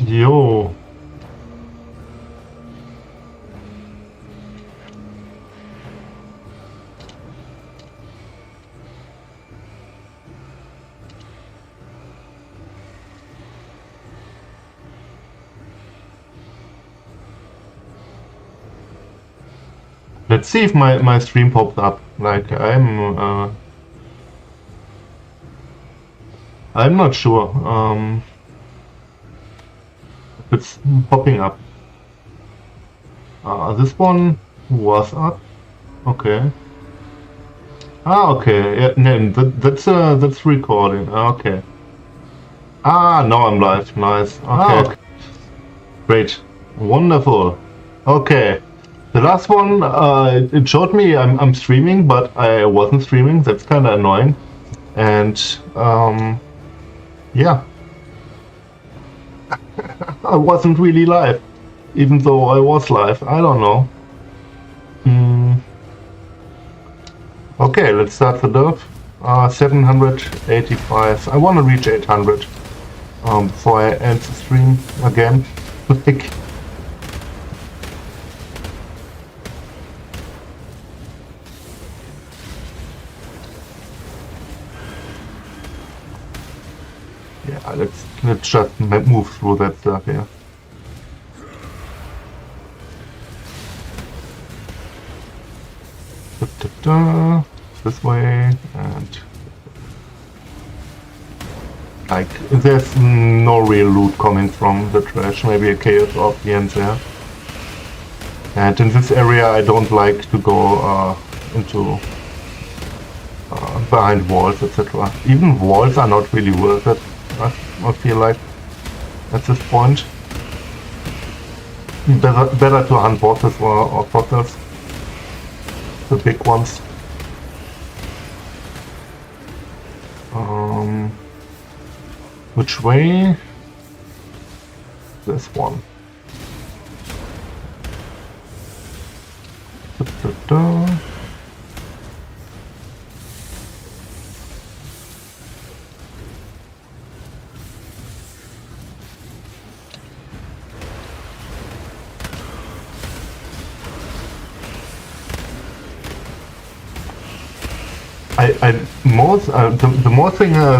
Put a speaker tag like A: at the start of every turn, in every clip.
A: Yo. Let's see if my stream pops up. Like I'm not sure if it's popping up. This one was up. Okay. Okay. Yeah, no, that's recording. Okay. Now I'm live. Nice. Okay. Great. Wonderful. Okay. The last one, it showed me I'm streaming, but I wasn't streaming. That's kind of annoying. And yeah, I wasn't really live, even though I was live. I don't know. Okay, let's start the delve. 785. I want to reach 800 before I end the stream again. Like, yeah, let's just move through that stuff here. This way, and like there's no real loot coming from the trash. Maybe a chaos orb here and there. And in this area, I don't like to go into behind walls, etc. Even walls are not really worth it. I feel like at this point, better to hunt bosses or fossils, the big ones. Which way? This one.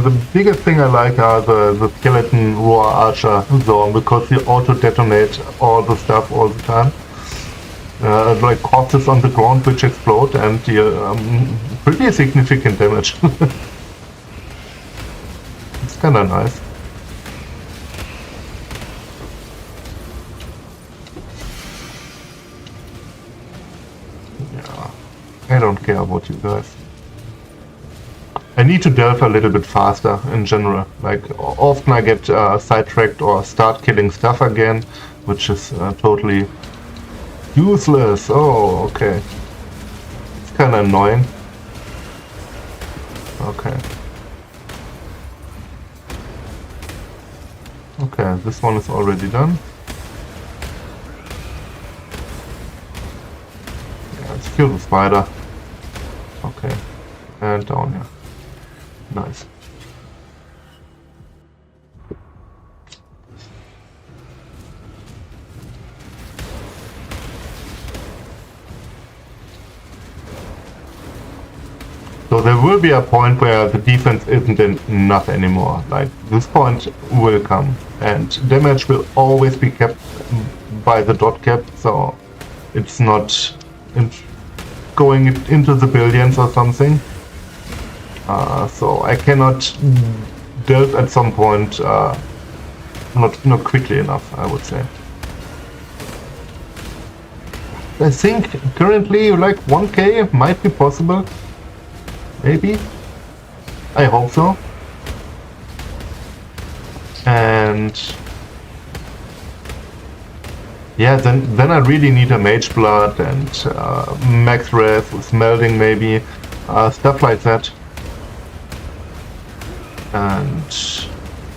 A: The biggest thing I like are the skeleton roar archer zone, because you auto detonate all the stuff all the time. Like corpses on the ground which explode, and pretty significant damage. It's kind of nice. Yeah, I don't care about you guys. I need to delve a little bit faster in general. Like, often I get sidetracked or start killing stuff again, which is totally useless. Oh, okay. It's kind of annoying. Okay. Okay, this one is already done. Yeah, let's kill the spider. Okay. And down here. Nice. So there will be a point where the defense isn't enough anymore. Like, this point will come, and damage will always be kept by the dot cap, so it's not going into the billions or something. So I cannot delve at some point, not quickly enough, I would say. I think currently like 1k might be possible. Maybe. I hope so. And yeah, then I really need a mage blood and max res with melding, maybe stuff like that. And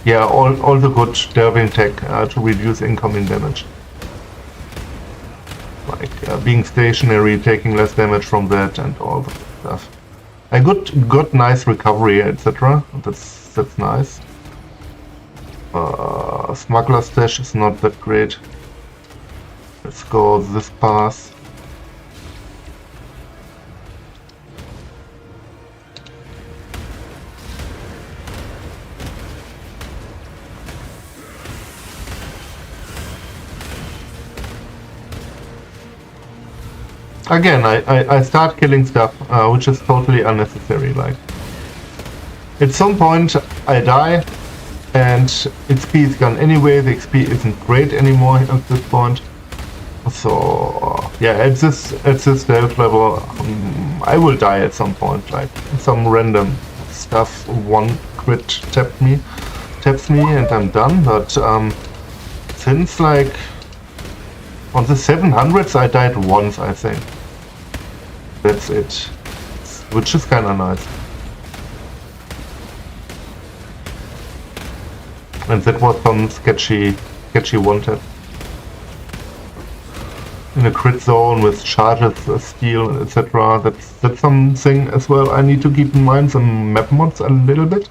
A: yeah, all the good delving tech to reduce incoming damage. Like being stationary, taking less damage from that, and all the stuff. I got nice recovery, etc. That's nice. Smuggler stash is not that great. Let's go this path. Again, I start killing stuff, which is totally unnecessary. Like, at some point I die, and XP is gone anyway. The XP isn't great anymore at this point. So yeah, at this stealth level, I will die at some point. Like some random stuff, one crit taps me, and I'm done. But since like on the 700s, I died once, I think. That's it, which is kind of nice. And that was some sketchy one-tap. In a crit zone with charges, steel, etc. That's something as well I need to keep in mind. Some map mods a little bit,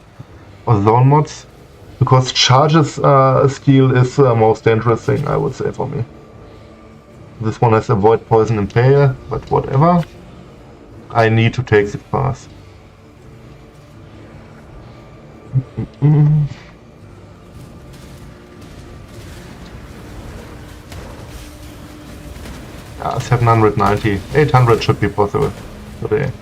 A: or zone mods, because charges steel is the most dangerous thing, I would say, for me. This one has avoid poison impale, but whatever. I need to take this path. 790, 800 should be possible today.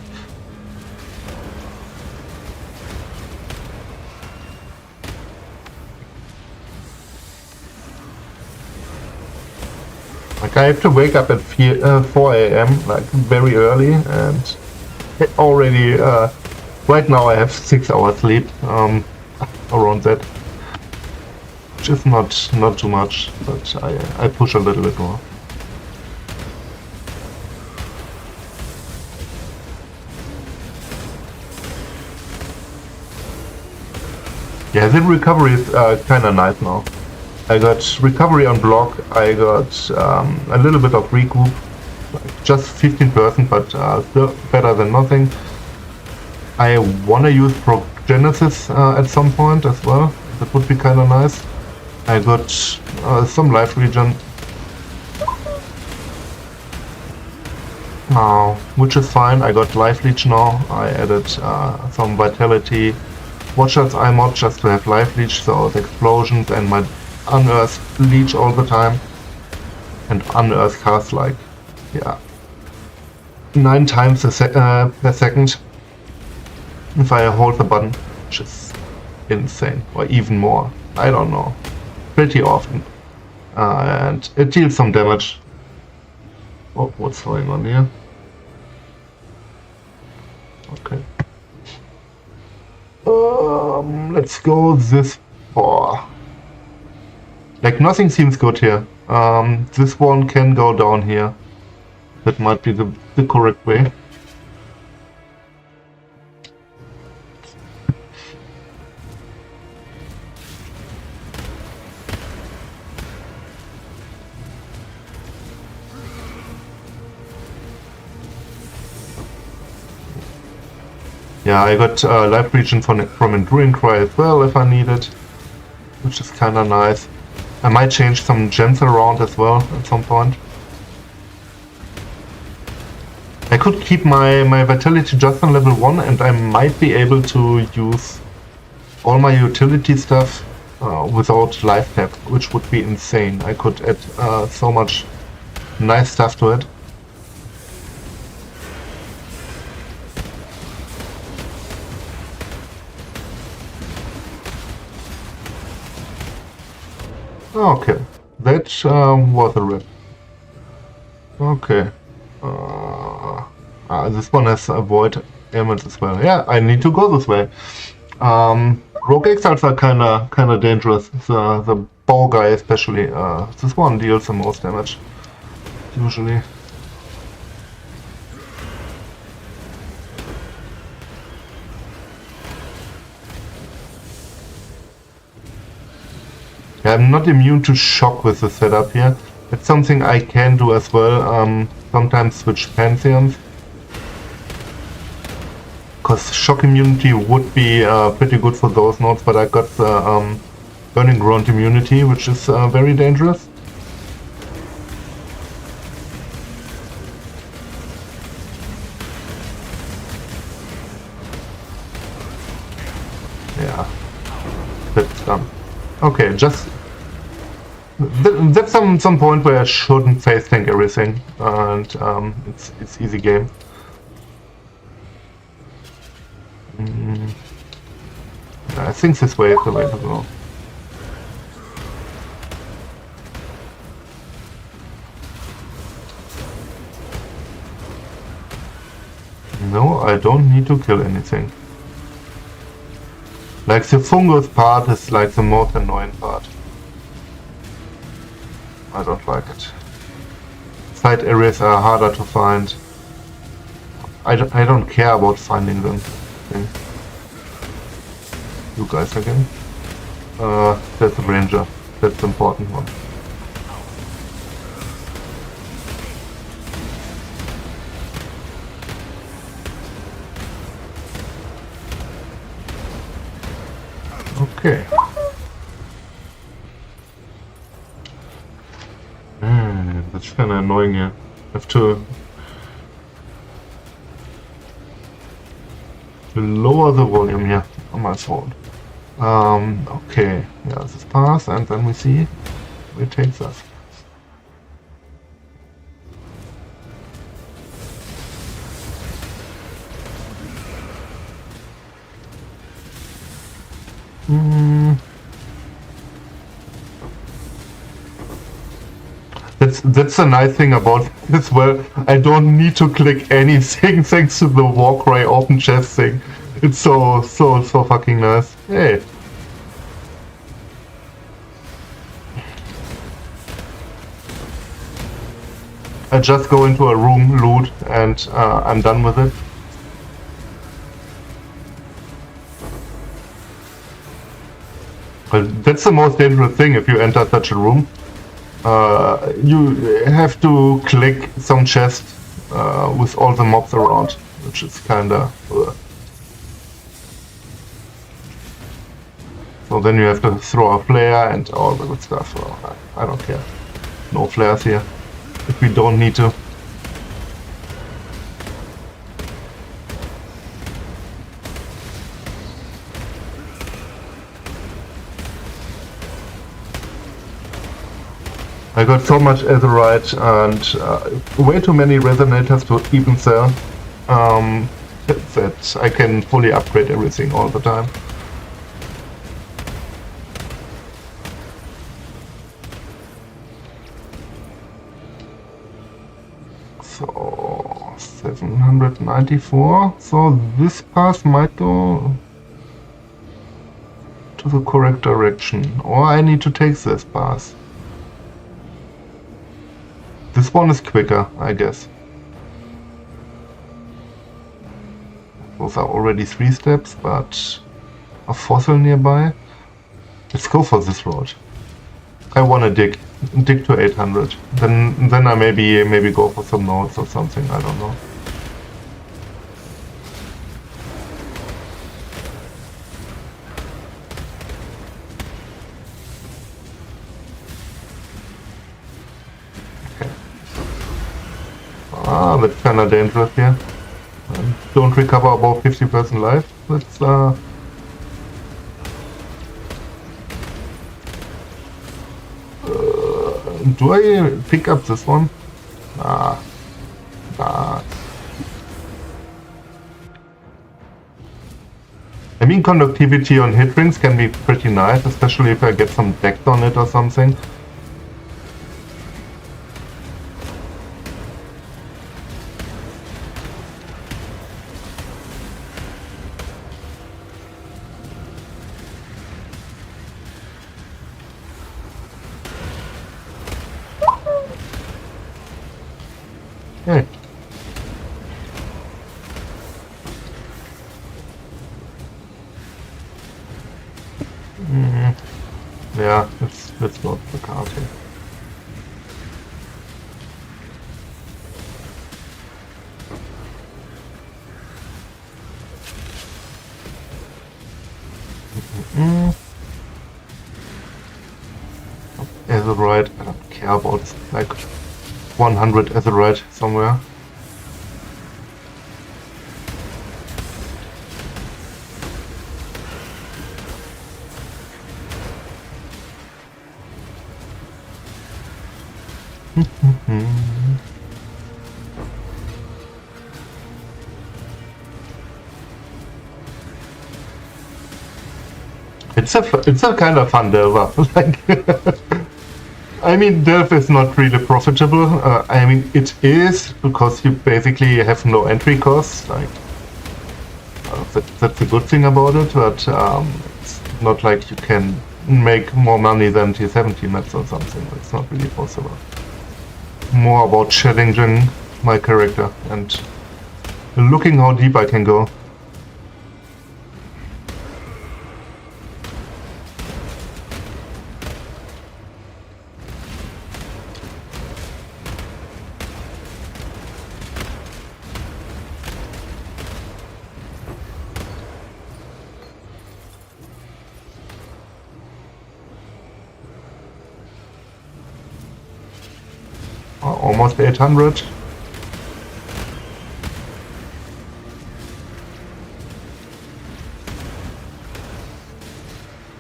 A: Like I have to wake up at 4 AM, like very early, and already right now I have 6 hours sleep around that, which is not too much, but I push a little bit more. Yeah, the recovery is kind of nice now. I got recovery on block, I got a little bit of regroup, like just 15%, but still better than nothing. I want to use Progenesis at some point as well, that would be kind of nice. I got some life regen now, which is fine. I got life leech now, I added some vitality. Watcher's Eye mod just to have life leech, so the explosions and my unearth leech all the time. And unearth cast like, yeah, 9 times per second if I hold the button, which is insane, or even more, I don't know, pretty often. And it deals some damage. Oh, what's going on here? Okay. Let's go this far. Like nothing seems good here. This one can go down here. That might be the correct way. Yeah, I got life regen from Enduring Cry as well if I need it, which is kind of nice. I might change some gems around as well at some point. I could keep my vitality just on level 1, and I might be able to use all my utility stuff without life tap, which would be insane. I could add so much nice stuff to it. Okay, that was a rip. Okay. This one has avoid ailments as well. Yeah, I need to go this way. Rogue exiles are kinda dangerous. The bow guy especially. This one deals the most damage usually. Yeah, I'm not immune to shock with the setup here. It's something I can do as well. Sometimes switch pantheons. Because shock immunity would be pretty good for those nodes, but I got the Burning ground immunity, which is very dangerous. Yeah, that's done. Okay, just that's some point where I shouldn't face tank everything, and it's easy game. I think this way is the way to go. No, I don't need to kill anything. Like the fungus part is like the most annoying part. I don't like it. Side areas are harder to find. I don't care about finding them. Okay. You guys again? That's a ranger. That's the important one. Okay. That's kinda annoying here. I have to lower the volume here on my phone. Okay. Yeah, this pass, and then we see where it takes us. That's a nice thing about this. Well, I don't need to click anything thanks to the Warcry open chest thing. It's so fucking nice. Hey. I just go into a room, loot, and I'm done with it. But that's the most dangerous thing if you enter such a room. You have to click some chest with all the mobs around, which is kinda... So then you have to throw a flare and all the good stuff. So I don't care. No flares here, if we don't need to. I got so much Azerite and way too many resonators to even sell that I can fully upgrade everything all the time. So 794. So this path might go to the correct direction, or I need to take this path. This one is quicker, I guess. Those are already 3 steps, but a fossil nearby. Let's go for this road. I wanna dig to 800. Then I maybe go for some nodes or something. I don't know. Ah, that's kinda dangerous here. Don't recover above 50% life. That's do I pick up this one? Ah. I mean, conductivity on hit rings can be pretty nice, especially if I get some decked on it or something. Hey. Yeah, let's not the card here. Azerite. I don't care about like 100 Azerite somewhere. It's a kind of fun delve. Like, I mean, delve is not really profitable. I mean, it is because you basically have no entry costs. Like, that's a good thing about it, but it's not like you can make more money than T70 maps or something. It's not really possible. More about challenging my character and looking how deep I can go. Almost 800.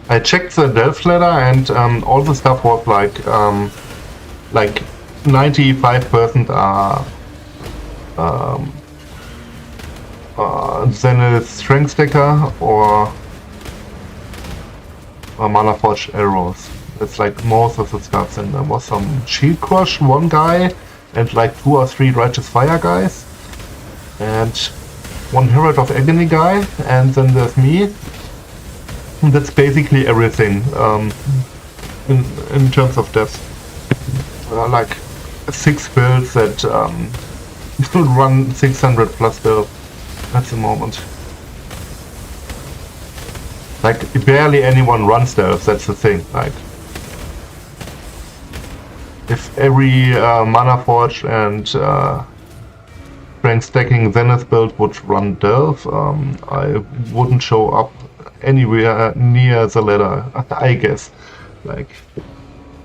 A: I checked the delve ladder and all the stuff was like 95% are Zenith Strength Stacker or Mana Forge arrows. It's like most of the stuff, and there was some Shield Crush, one guy, and like 2 or 3 Righteous Fire guys, and 1 Herald of Agony guy, and then there's me. And that's basically everything in terms of depth. Like 6 builds that run 600 plus build at the moment. Like barely anyone runs delve, that's the thing. Like, if every Mana Forge and Strength Stacking Zenith build would run delve, I wouldn't show up anywhere near the ladder, I guess. Like,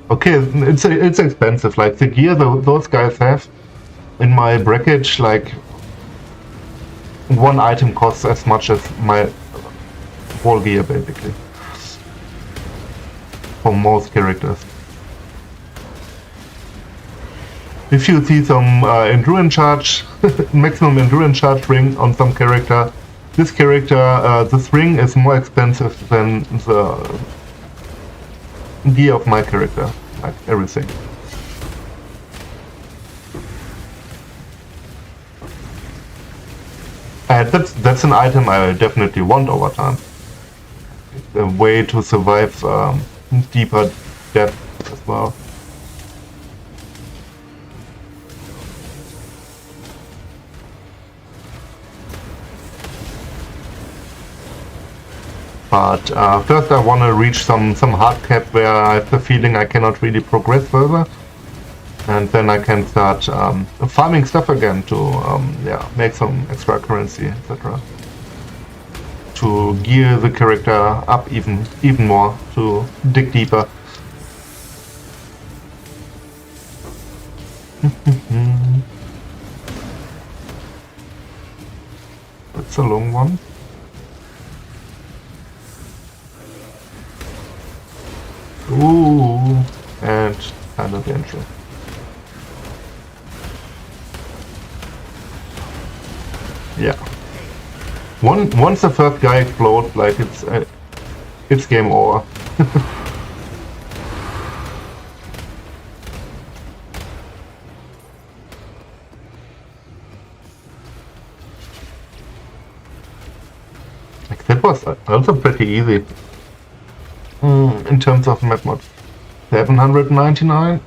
A: okay, it's expensive. Like the gear those guys have in my bracket, like one item costs as much as my whole gear, basically, for most characters. If you see some endurance charge, maximum endurance charge ring on some character, this ring is more expensive than the gear of my character, like everything. That's an item I definitely want over time. A way to survive deeper depth as well. But first I want to reach some hard cap where I have the feeling I cannot really progress further, and then I can start farming stuff again to make some extra currency, etc. To gear the character up even more, to dig deeper. That's a long one. Ooh, and kind of entry. Yeah. Once the first guy explodes, like it's game over. Like that was also pretty easy. In terms of map mod, 799.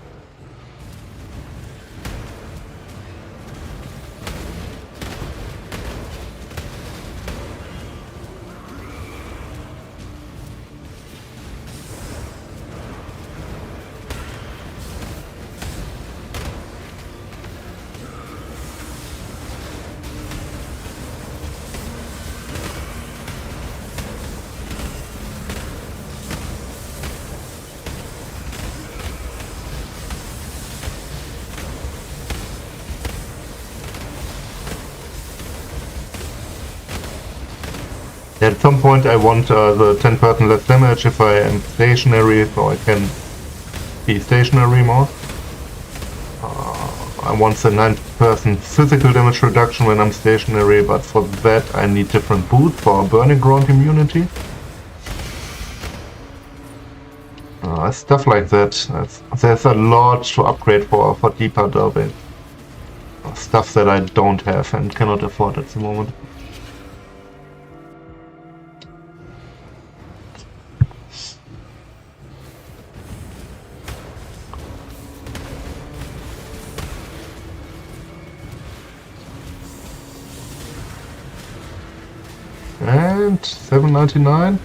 A: At some point I want the 10% less damage if I am stationary, so I can be stationary more. I want the 9% physical damage reduction when I'm stationary, but for that I need different boots for burning ground immunity. Stuff like that. There's a lot to upgrade for deeper derby. Stuff that I don't have and cannot afford at the moment. And $7.99.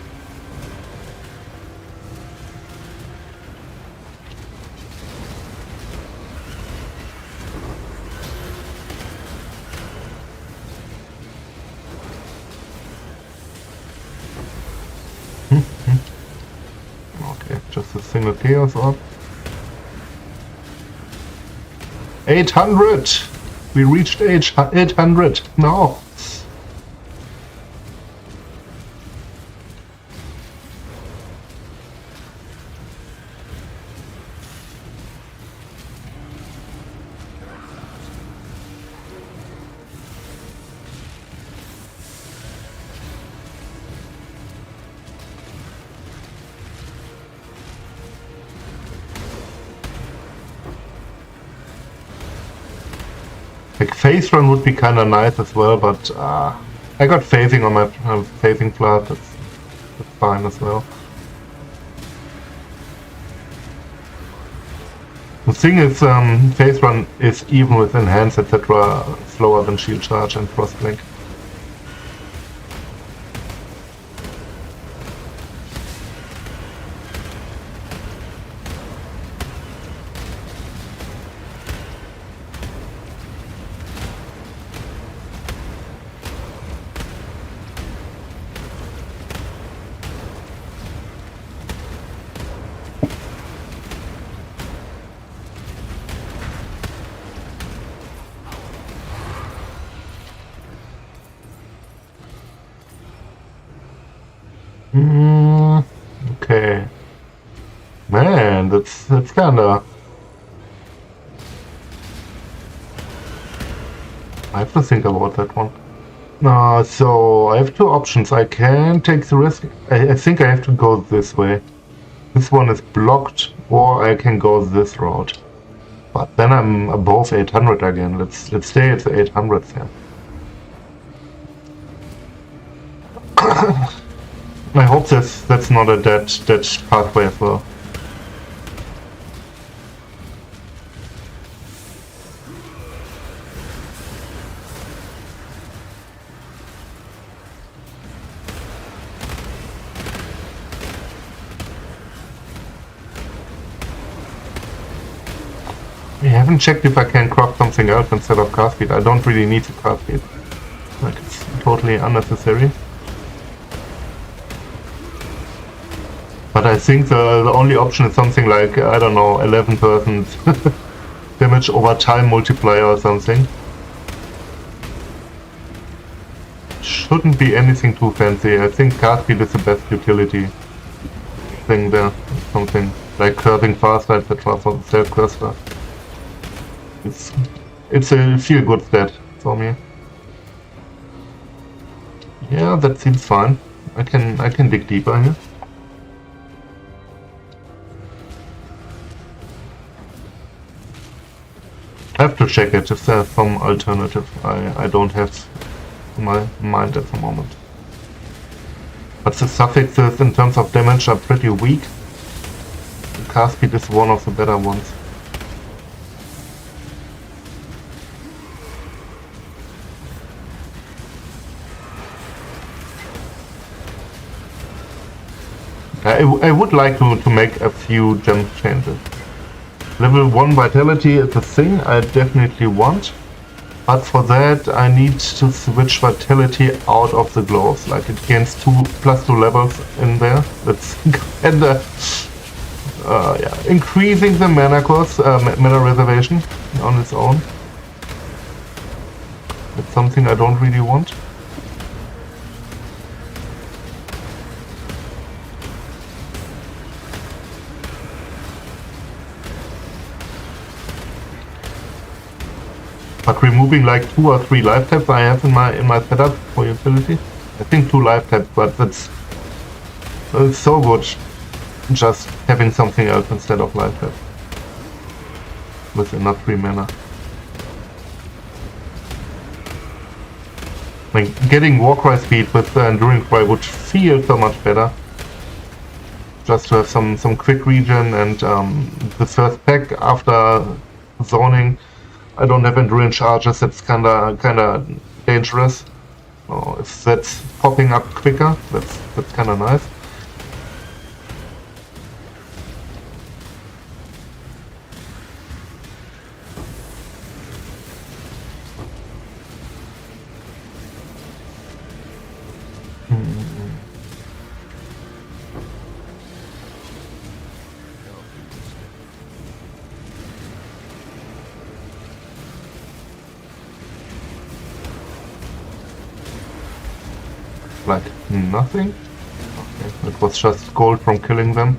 A: Okay, just a single chaos orb. 800! We reached 800! No! Like phase run would be kinda nice as well, but I got phasing on my phasing flat, that's fine as well. The thing is, phase run is even with enhance etc. slower than shield charge and frostblink. Okay. Man, that's kinda... I have to think about that one. So I have two options. I can take the risk. I think I have to go this way. This one is blocked, or I can go this route. But then I'm above 800 again. Let's stay at the 800s here. I hope that's not a dead pathway as well. I haven't checked if I can craft something else instead of cast speed. I don't really need the cast speed. Like, it's totally unnecessary. But I think the only option is something like, I don't know, 11% damage over time multiplier or something. Shouldn't be anything too fancy. I think cast speed is the best utility thing there. Something like curving faster, etc. for the self-curse stuff. It's a feel-good stat for me. Yeah, that seems fine. I can dig deeper here. I have to check it if there's some alternative. I don't have in my mind at the moment. But the suffixes in terms of damage are pretty weak. The cast speed is one of the better ones. I would like to make a few gem changes. Level 1 Vitality is a thing I definitely want, but for that I need to switch Vitality out of the gloves. Like, it gains +2 levels in there. That's kinda yeah, increasing the mana cost, mana reservation on its own. It's something I don't really want. But removing like 2 or 3 life tabs I have in my setup for utility. I think 2 life tabs, but it's so good just having something else instead of life tabs. With enough 3 mana. I mean, getting Warcry speed with Enduring Cry would feel so much better. Just to have some quick regen and the first pack after zoning. I don't have Endurance charges, that's kinda dangerous. Oh, if that's popping up quicker, that's kinda nice. Like nothing? Okay, it was just gold from killing them.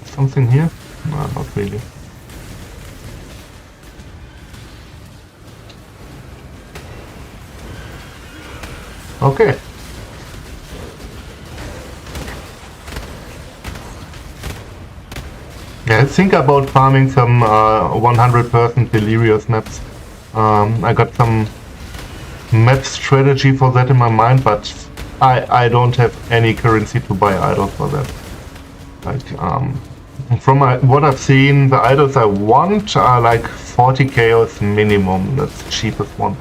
A: Something here? No, not really. Okay. Yeah, think about farming some 100% Delirious maps. I got some map strategy for that in my mind, but I don't have any currency to buy idols for that. Like, from what I've seen, the idols I want are like 40 chaos minimum. That's the cheapest one.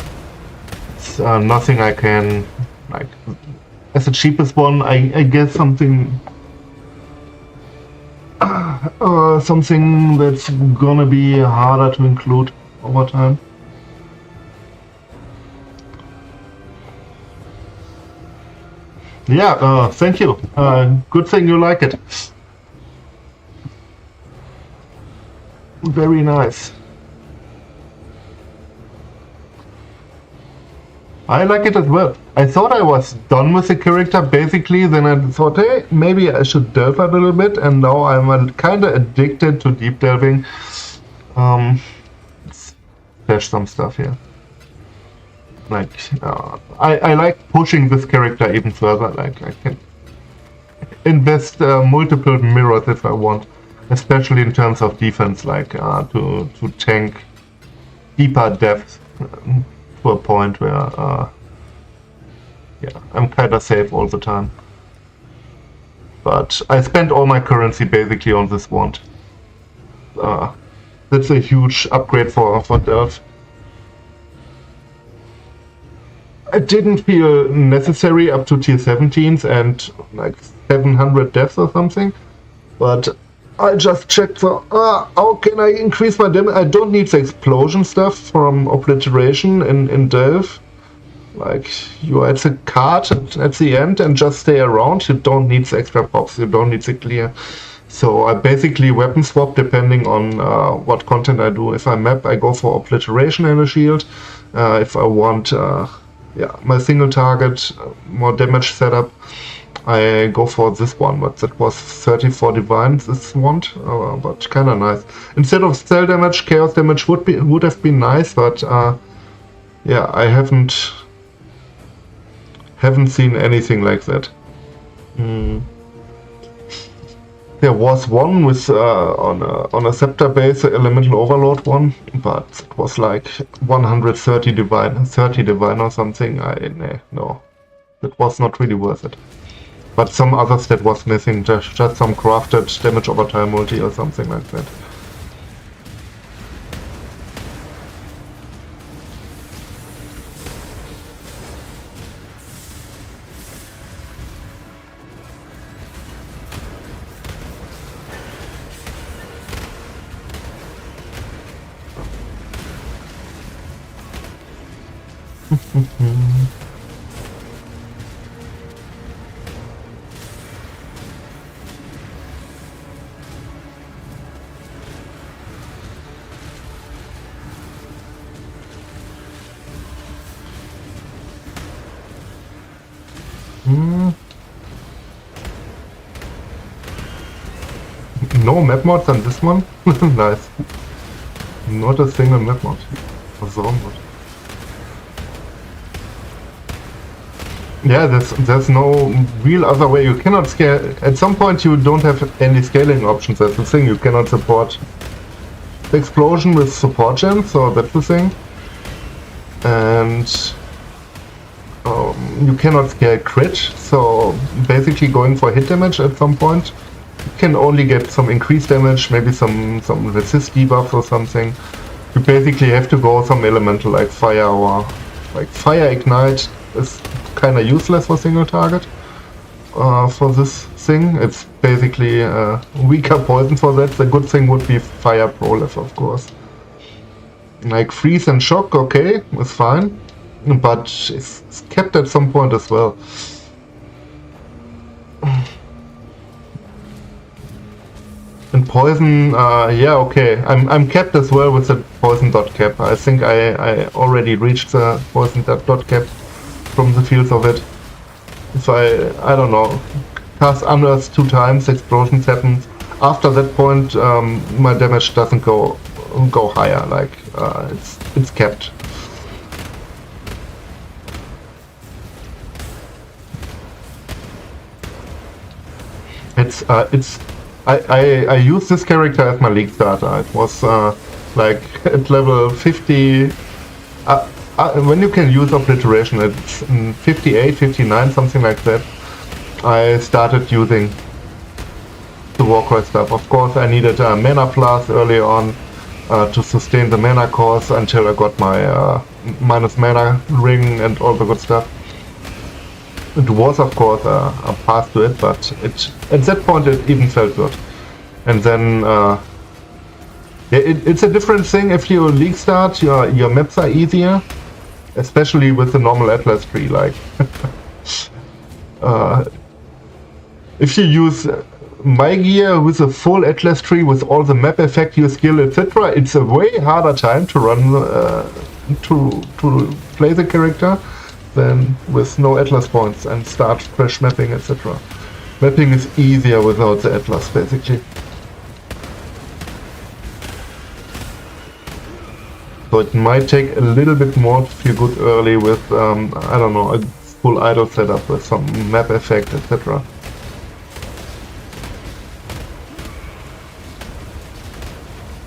A: It's nothing I can, like, as the cheapest one, I guess something something that's gonna be harder to include over time. Yeah, thank you. Good thing you like it. Very nice. I like it as well. I thought I was done with the character basically, then I thought, hey, maybe I should delve a little bit, and now I'm kinda addicted to deep delving. Let's flash some stuff here. Like, I like pushing this character even further. Like, I can invest multiple mirrors if I want, especially in terms of defense, like to tank deeper depth. To a point where, yeah, I'm kinda safe all the time. But I spent all my currency basically on this wand. That's a huge upgrade for Delve. It didn't feel necessary up to tier 17s and like 700 deaths or something, but I just checked for, how can I increase my damage? I don't need the explosion stuff from Obliteration in Delve. Like, you add the card at the end and just stay around. You don't need the extra pops, you don't need the clear. So I basically weapon swap depending on what content I do. If I map, I go for Obliteration and a shield. If I want my single target, more damage setup, I go for this one, but that was 30 for Divine, this wand, but kinda nice. Instead of spell damage, chaos damage would have been nice, but yeah, I haven't seen anything like that. There was one with on a scepter base, elemental overload one, but it was like 130 divine, 30 divine or something. No, it was not really worth it. But some others that was missing, just some crafted damage over time multi or something like that. No map mods on this one? Nice. Not a single map mod. What's wrong with it? Yeah, there's no real other way. You cannot scale. At some point you don't have any scaling options. That's the thing. You cannot support explosion with support gens, so that's the thing. And you cannot scale crit, so basically going for hit damage at some point. You can only get some increased damage, maybe some resist debuff or something. You basically have to go some elemental like fire, or like fire ignite is kind of useless for single target for this thing. It's basically weaker poison for that. The good thing would be fire prolif, of course. Like freeze and shock, okay, it's fine, but it's kept at some point as well. And poison, yeah, okay. I'm capped as well with the poison dot cap. I think I already reached the poison dot cap from the fields of it. If I don't know, cast unearth 2 times, explosions happen. After that point, my damage doesn't go higher. Like it's capped. I used this character as my league starter. It was like at level 50. When you can use obliteration, it's 58, 59, something like that. I started using the Warcry stuff. Of course, I needed a mana plus early on to sustain the mana course until I got my minus mana ring and all the good stuff. It was, of course, a path to it, but at that point it even felt good. And then it's a different thing if you league start. Your maps are easier, especially with the normal Atlas tree. Like if you use my gear with a full Atlas tree with all the map effect, your skill, etc., it's a way harder time to run to play the character than with no Atlas points and start fresh mapping, etc. Mapping is easier without the Atlas, basically. So it might take a little bit more to feel good early with, I don't know, a full idle setup with some map effect, etc.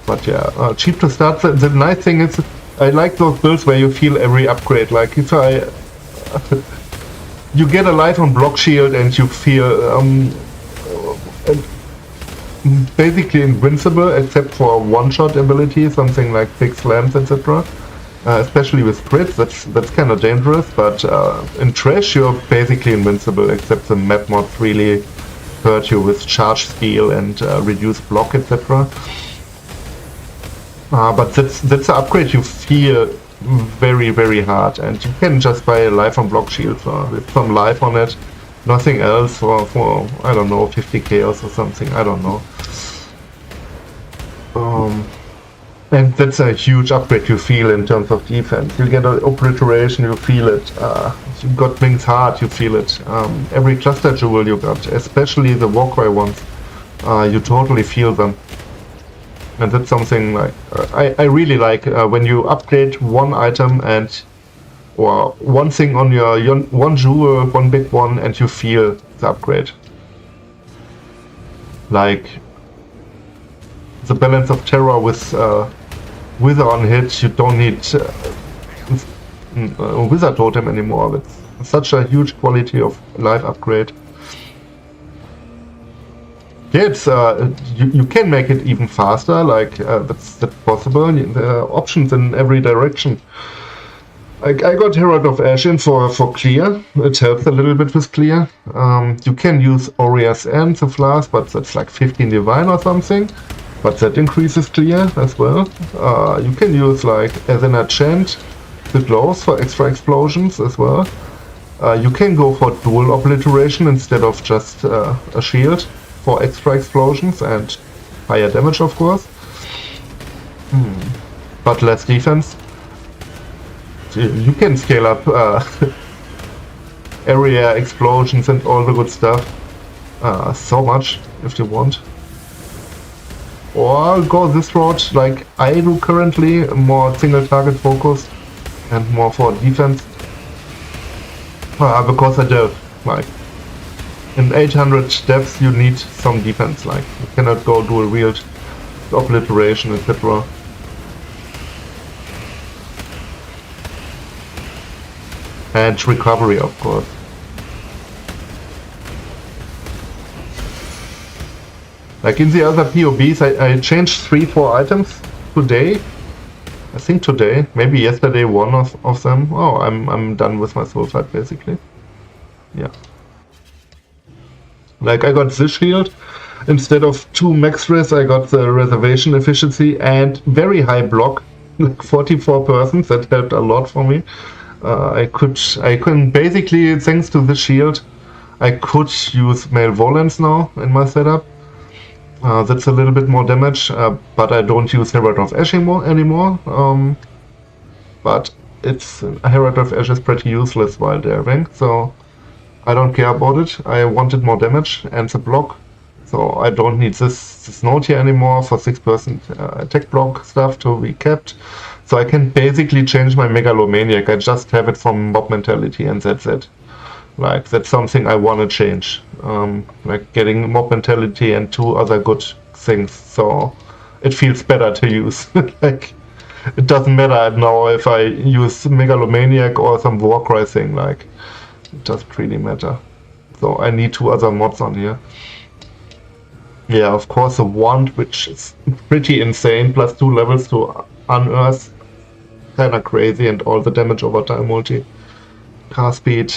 A: But yeah, cheap to start. The nice thing is, I like those builds where you feel every upgrade. Like if you get a life on block shield and you feel basically invincible except for one-shot ability, something like big slams, etc. Especially with crits, that's kind of dangerous. But in trash, you're basically invincible except the map mods really hurt you with charge steal and reduce block, etc. But that's an upgrade you feel very, very hard, and you can just buy a life on block shield with some life on it, nothing else for I don't know, 50 chaos or something, I don't know. And that's a huge upgrade you feel in terms of defense. You get an obliteration, you feel it. You got Wings Heart, you feel it. Every cluster jewel you got, especially the Warcry ones, you totally feel them. And that's something like I really like when you upgrade one item or one thing on your one jewel, one big one, and you feel the upgrade. Like the balance of terror with Wither on hit. You don't need Wizard Totem anymore. It's such a huge quality of life upgrade. Yeah, it's, you can make it even faster, like that's possible. There are options in every direction. I got Herald of Ashen for clear. It helps a little bit with clear. You can use Aurea's End, the flask, but that's like 15 divine or something. But that increases clear as well. You can use like as an enchant the glows for extra explosions as well. You can go for dual obliteration instead of just a shield for extra explosions and higher damage, of course, but less defense. You can scale up area explosions and all the good stuff so much if you want. or go this route like I do currently, more single target focus and more for defense. Because I delve, like in 800 depths you need some defense, like you cannot go dual wield, obliteration, etc. And recovery, of course. Like in the other POBs, I changed 3-4 items today. I think today, maybe yesterday, one of them. Oh, I'm done with my soul fight basically. Yeah. Like I got this shield. Instead of 2 max res, I got the reservation efficiency and very high block, like 44%. That helped a lot for me. I can basically, thanks to the shield, I could use malevolence now in my setup. That's a little bit more damage, but I don't use Herald of Ash anymore. But Herald of Ash is pretty useless while delving, so I don't care about it. I wanted more damage and the block, so I don't need this node here anymore for 6% attack block stuff to be kept. So I can basically change my Megalomaniac. I just have it from mob mentality and that's it. Like, that's something I want to change. Like getting mob mentality and 2 other good things, so it feels better to use. Like, it doesn't matter now if I use Megalomaniac or some Warcry thing, like, it doesn't really matter. So I need 2 other mods on here. Yeah, of course the wand, which is pretty insane, plus 2 levels to unearth. Kinda crazy, and all the damage over time multi. Car speed,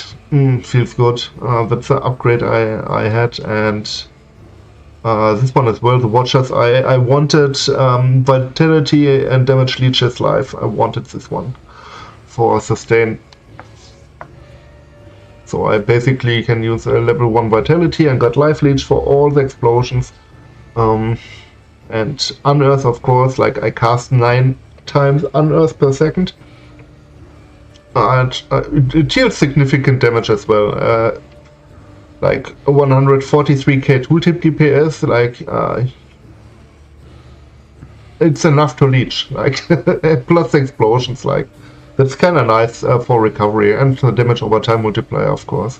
A: feels good. That's the upgrade I had, and this one as well, the Watchers. I wanted Vitality and Damage Leeches live. I wanted this one for sustain. So I basically can use a level 1 Vitality and got Life Leech for all the explosions. And Unearth, of course, like I cast 9 times Unearth per second. And it deals significant damage as well. Like 143k tooltip DPS, like it's enough to leech, like plus explosions, like that's kind of nice for recovery and the damage over time multiplier, of course.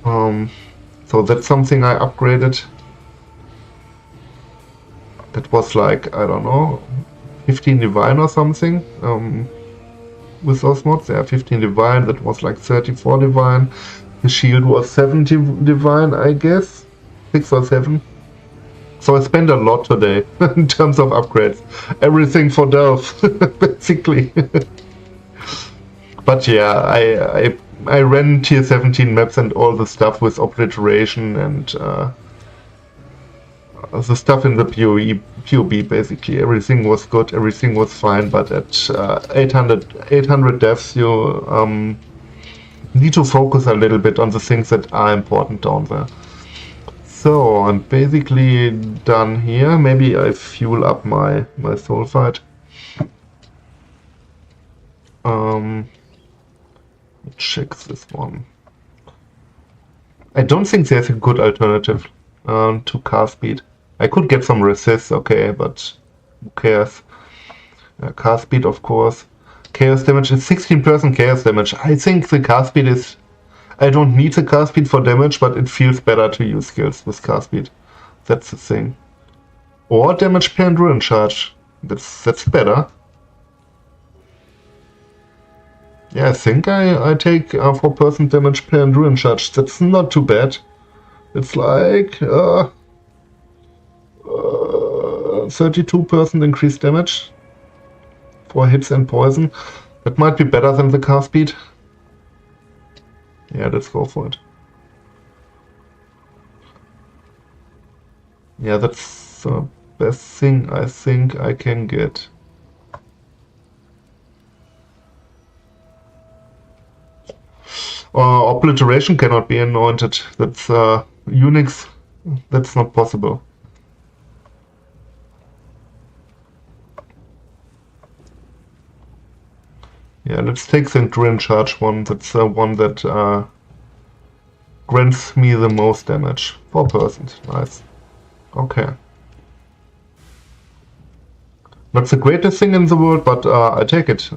A: So that's something I upgraded. That was like, I don't know, 15 divine or something. With those mods, yeah, 15 divine, that was like 34 divine. The shield was 70 divine, I guess, 6 or 7. So I spent a lot today in terms of upgrades. Everything for Delph, basically. But yeah, I ran tier 17 maps and all the stuff with obliteration and the stuff in the PoE basically. Everything was good, everything was fine, but at 800 deaths you need to focus a little bit on the things that are important down there. So I'm basically done here. Maybe I fuel up my soul fight. Check this one. I don't think there's a good alternative to car speed. I could get some resist, okay, but who cares? Car speed, of course. Chaos damage is 16% chaos damage. I think the car speed is... I don't need the car speed for damage, but it feels better to use skills with car speed. That's the thing. Or damage per and ruin charge. That's better. Yeah, I think I take 4% damage per and ruin charge. That's not too bad. It's like 32% increased damage for hits and poison. That might be better than the car speed. Yeah, let's go for it. Yeah, that's the best thing I think I can get. Obliteration cannot be anointed. That's Unix. That's not possible. Yeah, let's take the Endurance Charge one. That's the one that grants me the most damage. 4%. Nice. Okay. Not the greatest thing in the world, but I take it.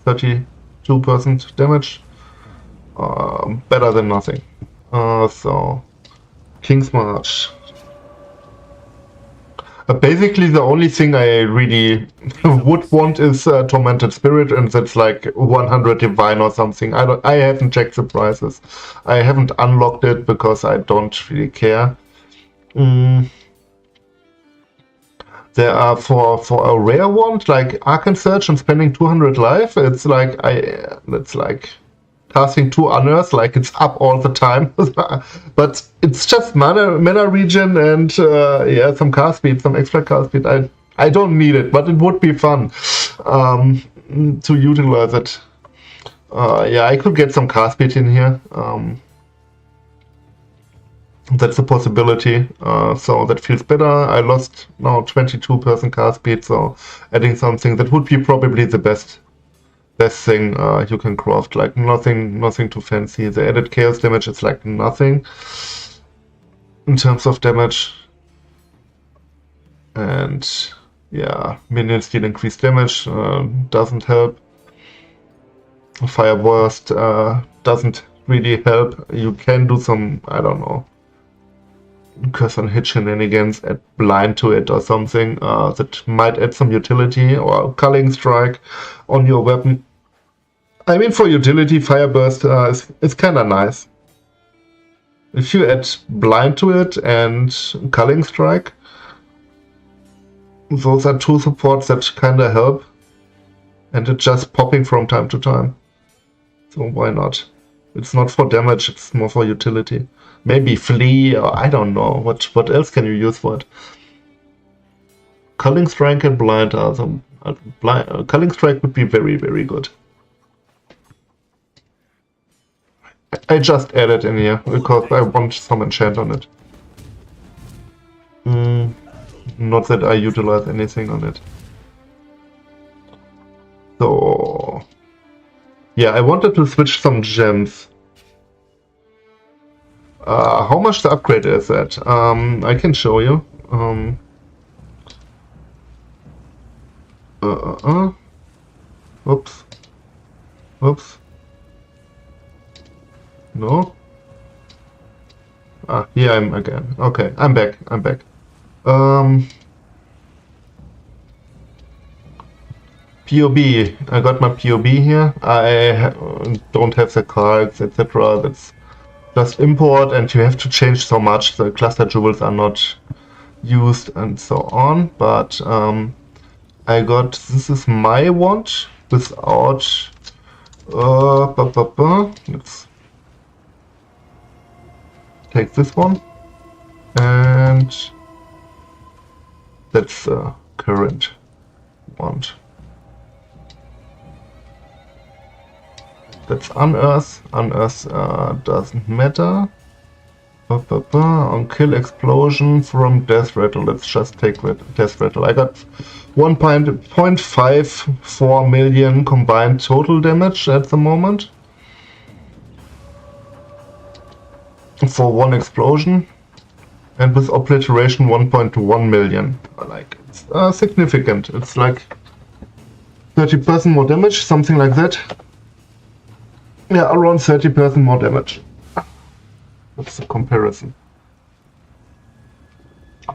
A: 32% damage. Better than nothing. So, King's March. Basically, the only thing I really would want is Tormented Spirit, and that's like 100 Divine or something. I haven't checked the prices. I haven't unlocked it because I don't really care. There are for a rare one like Arcane Search and spending 200 life. It's like casting 2 unearths, like it's up all the time. But it's just mana regen and yeah, some cast speed, some extra cast speed. I don't need it, but it would be fun to utilize it. Yeah, I could get some cast speed in here. That's a possibility. So that feels better. I lost now 22% cast speed, so adding something that would be probably the best thing you can craft. Like nothing too fancy. The added chaos damage is like nothing in terms of damage, and yeah, minions deal increased damage, doesn't help. Fire burst doesn't really help. You can do some, I don't know, curse on hit shenanigans, add blind to it or something that might add some utility, or culling strike on your weapon. I mean, for utility, fire burst is kind of nice. If you add blind to it and culling strike, those are 2 supports that kind of help, and it's just popping from time to time. So why not? It's not for damage, it's more for utility. Maybe flee, or I don't know. What else can you use for it? Culling strike and blind are some. Culling strike would be very, very good. I just added in here because I want some enchant on it. Not that I utilize anything on it. So yeah, I wanted to switch some gems. How much the upgrade is at? I can show you. Oops. Oops. No. Here I am again. Okay, I'm back. PoB. I got my PoB here. I don't have the cards, etc. That's just import, and you have to change so much. The cluster jewels are not used and so on. But I got, this is my wand without. Let's take this one, and that's the current wand. That's unearth. Unearth doesn't matter. On kill explosion from death rattle. Let's just take death rattle. I got 1.54 million combined total damage at the moment for one explosion, and with obliteration 1.1 million. Like, it's significant. It's like 30% more damage, something like that. Yeah, around 30% more damage. That's the comparison.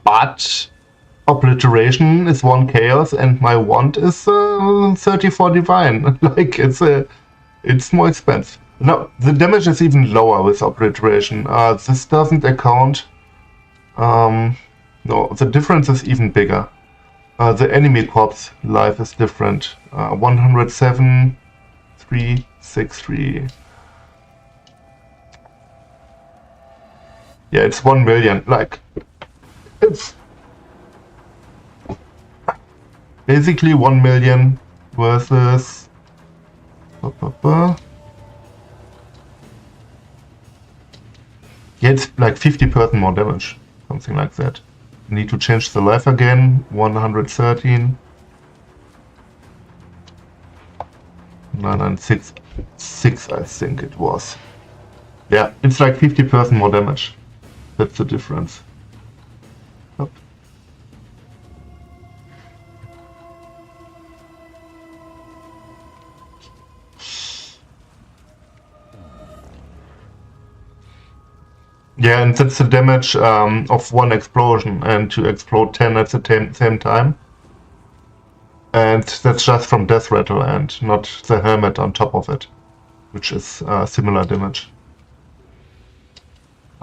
A: But obliteration is 1 chaos, and my wand is 34 divine. Like, it's more expensive. No, the damage is even lower with obliteration. This doesn't account. No, the difference is even bigger. The enemy corpse life is different. 107, 363. Yeah, it's 1 million. Like, it's basically 1 million versus. Yeah, it's like 50% more damage, something like that. Need to change the life again. 113. 996, I think it was. Yeah, it's like 50% more damage. That's the difference. Up. Yeah, and that's the damage of one explosion, and to explode 10 at the same time. And that's just from Death Rattle and not the helmet on top of it, which is similar damage.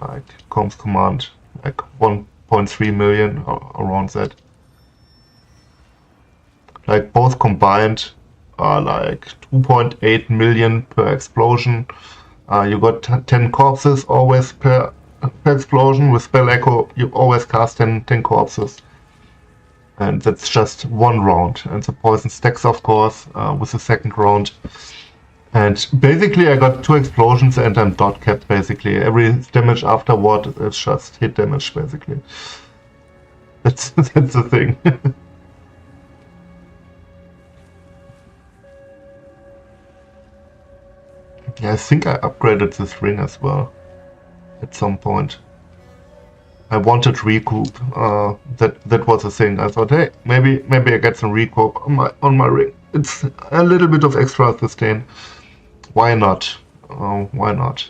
A: Like Combs Command, like 1.3 million around that. Like both combined are like 2.8 million per explosion. You got 10 corpses always per explosion. With Spell Echo, you always cast 10 corpses. And that's just one round. And the poison stacks, of course, with the second round. And basically I got 2 explosions and I'm dot capped, basically. Every damage afterward is just hit damage, basically. That's the thing. Yeah, I think I upgraded this ring as well at some point. I wanted recoup. That was the thing. I thought, hey, maybe I get some recoup on my ring. It's a little bit of extra sustain. Why not? Why not?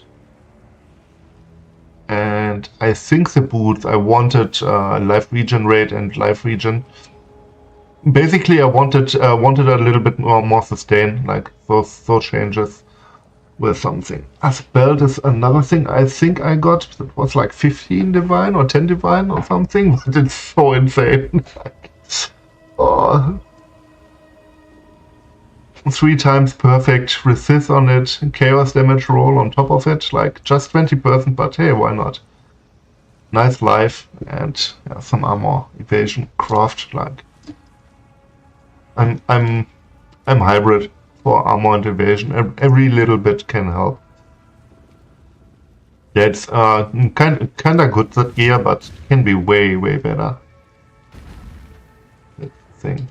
A: And I think the boots, I wanted life regenerate and life regen. Basically, I wanted a little bit more sustain, like those changes were something. As belt is another thing I think I got. That was like 15 divine or 10 divine or something, but it's so insane. Oh. 3 times perfect resist on it, chaos damage roll on top of it, like just 20%, but hey, why not? Nice life and yeah, some armor evasion craft. Like I'm hybrid for armor and evasion. Every little bit can help. Yeah, it's kinda good, that gear, but it can be way better. That thing.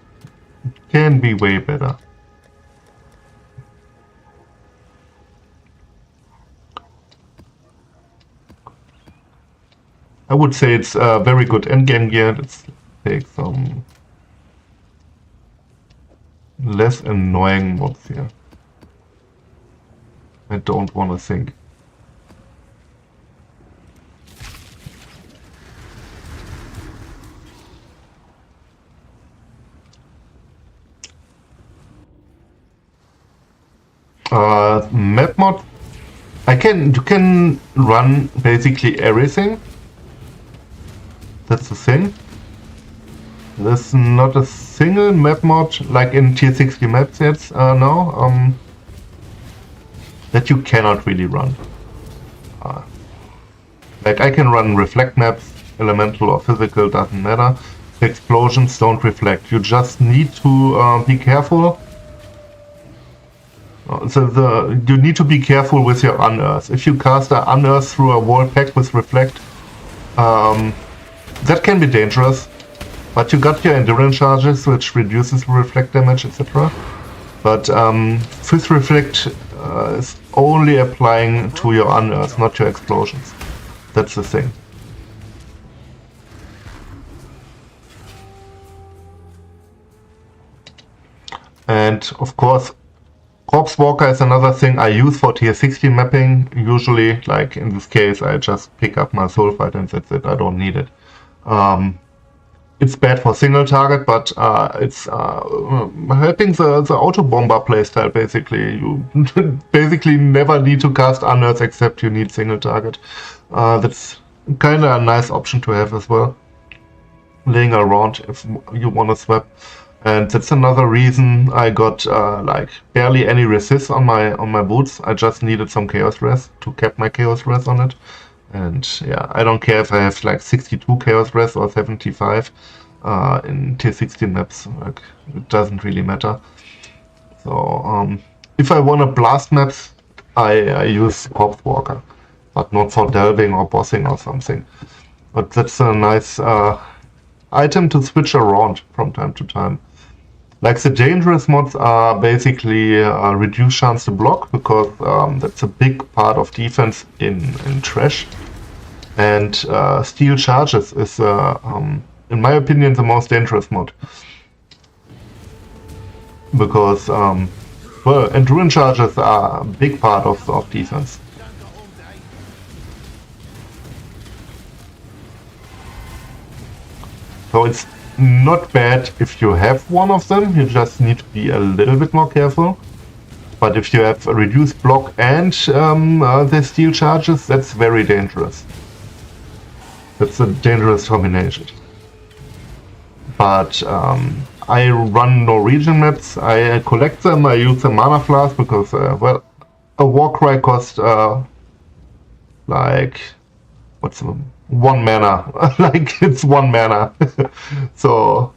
A: It can be way better. I would say it's very good endgame gear. Let's take some less annoying mods here. I don't want to think. Map mod. You can run basically everything. That's the thing. There's not a single map mod like in tier 60 maps yet now that you cannot really run. Like I can run reflect maps, elemental or physical, doesn't matter. The explosions don't reflect. You just need to be careful. You need to be careful with your unearth. If you cast an unearth through a wall packed with reflect, that can be dangerous. But you got your endurance charges, which reduces reflect damage, etc. But Fifth Reflect is only applying to your unearth, not your explosions. That's the thing. And of course, Corpse Walker is another thing I use for tier 60 mapping. Usually, like in this case, I just pick up my soul fight and that's it. I don't need it. It's bad for single target, but it's helping the auto bomber playstyle. Basically, you basically never need to cast unearth except you need single target. That's kind of a nice option to have as well, laying around if you want to swap. And that's another reason I got like barely any resist on my boots. I just needed some chaos res to cap my chaos res on it. And yeah, I don't care if I have like 62 chaos res or 75 in tier 16 maps. Like, it doesn't really matter. So if I want to blast maps, I use Corpse Walker, but not for delving or bossing or something. But that's a nice item to switch around from time to time. Like the dangerous mods are basically reduced chance to block, because that's a big part of defense in Trash. And Steel Charges is, in my opinion, the most dangerous mod. Because, well, Endurance Charges are a big part of defense. So it's not bad if you have one of them, you just need to be a little bit more careful. But if you have a reduced block and the steel charges, that's very dangerous. That's a dangerous combination. But I run Norwegian maps, I collect them, I use the mana flask because, well, a Warcry costs like, what's the, 1 mana, like it's 1 mana. So,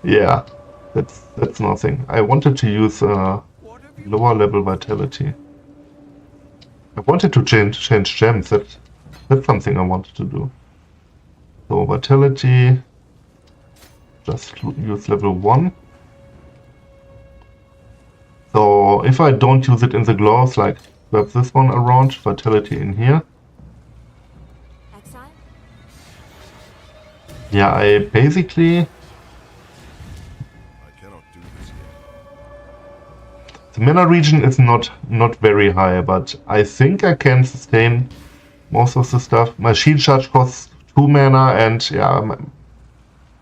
A: yeah, that's nothing. I wanted to use lower level vitality. I wanted to change gems, that's something I wanted to do. So vitality, just use level 1. So if I don't use it in the gloves, like grab this one around, vitality in here. Yeah, I basically... The mana region is not very high, but I think I can sustain most of the stuff. My shield charge costs 2 mana, and yeah,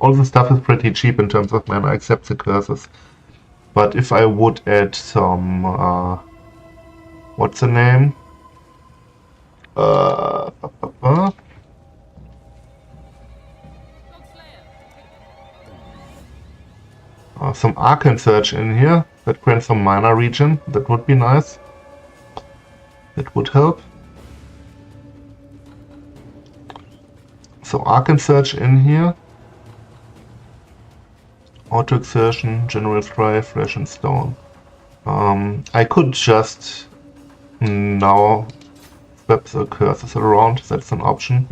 A: all the stuff is pretty cheap in terms of mana, except the curses. But if I would add some... what's the name? Some Arcane Surge in here, that grants some mana region, that would be nice. That would help. So Arcane Surge in here. Auto Exertion, General Strife, Flesh and Stone. I could just now swap the curses around, that's an option.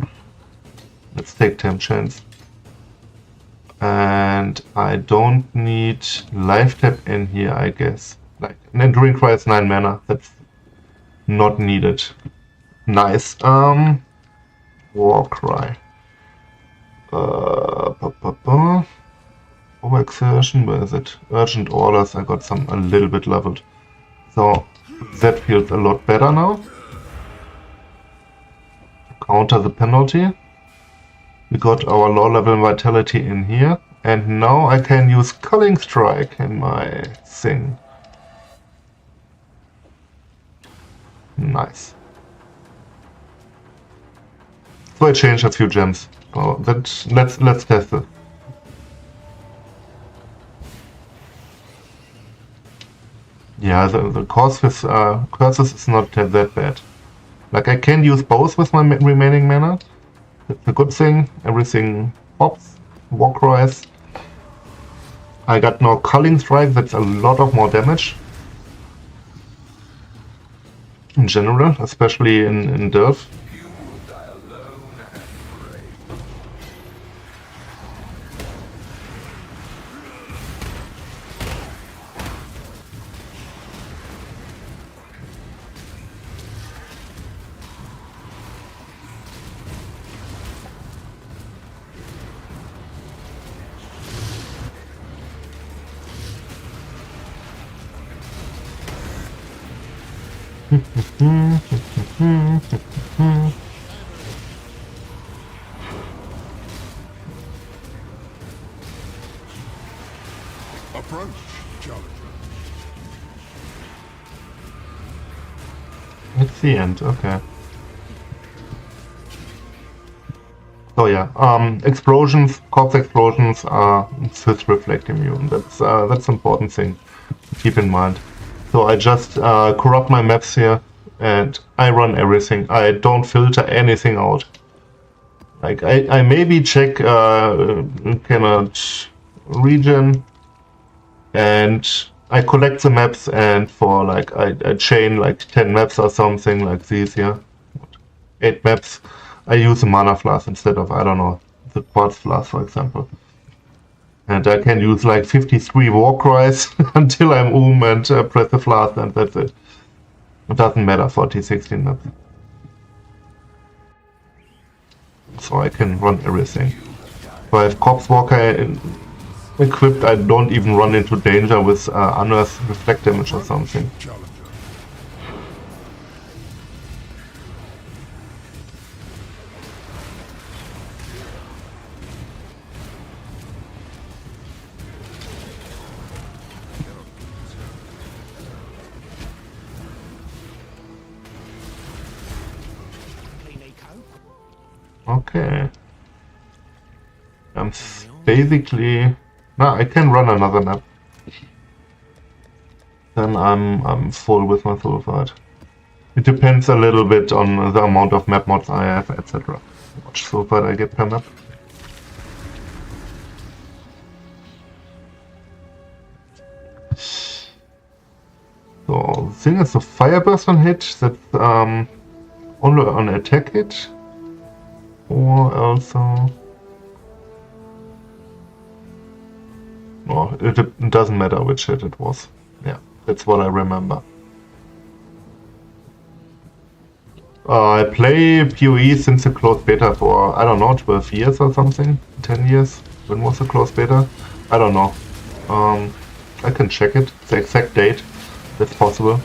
A: Let's take 10 chance. And I don't need life tap in here, I guess. Like, an Enduring Cry is 9 mana, that's not needed. Nice. Warcry. Overexertion, where is it? Urgent Orders, I got some a little bit leveled. So that feels a lot better now. Counter the penalty. We got our low level vitality in here, and now I can use Culling Strike in my thing. Nice. So I changed a few gems. Oh, let's test it. Yeah, the cost with curses is not that bad. Like, I can use both with my remaining mana. That's a good thing. Everything pops. Warcries. I got now Culling Strike, that's a lot of more damage. In general, especially in Delve.
B: Approach, challenger.
A: It's the end, okay. So yeah, explosions, corpse explosions are Sith Reflect immune. That's an important thing to keep in mind. So I just corrupt my maps here, and I run everything. I don't filter anything out. Like, I maybe check cannot region, and I collect the maps, and for like I chain like 10 maps or something like these here, 8 maps. I use a mana flask instead of, I don't know, the quartz flask, for example. And I can use like 53 Warcries until I'm and press the flask, and that's it. It doesn't matter for T16 maps. So I can run everything. If I have Corpse Walker equipped, I don't even run into danger with Unearth Reflect damage or something. Okay. Basically... No, I can run another map. Then I'm full with my sulfide. It depends a little bit on the amount of map mods I have, etc. How much sulfide I get per map. So, the thing is, the fire burst on hit, that's only on attack hit, or also... No, it doesn't matter which hit it was. Yeah, that's what I remember. I play PoE since the closed beta for, I don't know, 12 years or something? 10 years? When was the closed beta? I don't know. I can check it, the exact date. That's possible.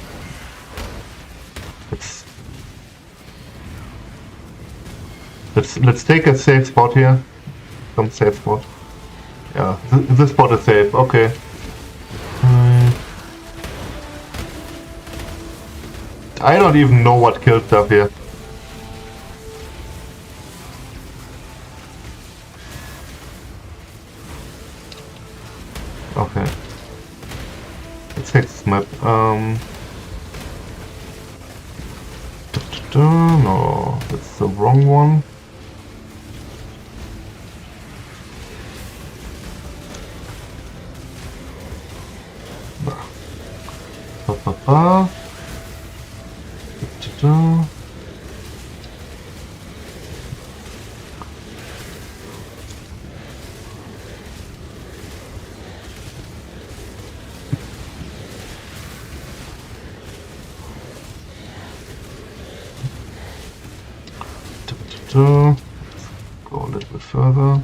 A: Let's take a safe spot here. Some safe spot. Yeah, this spot is safe. Okay. I don't even know what killed stuff here. Okay. Let's take this map. No, that's the wrong one. Ba. Go a little bit further.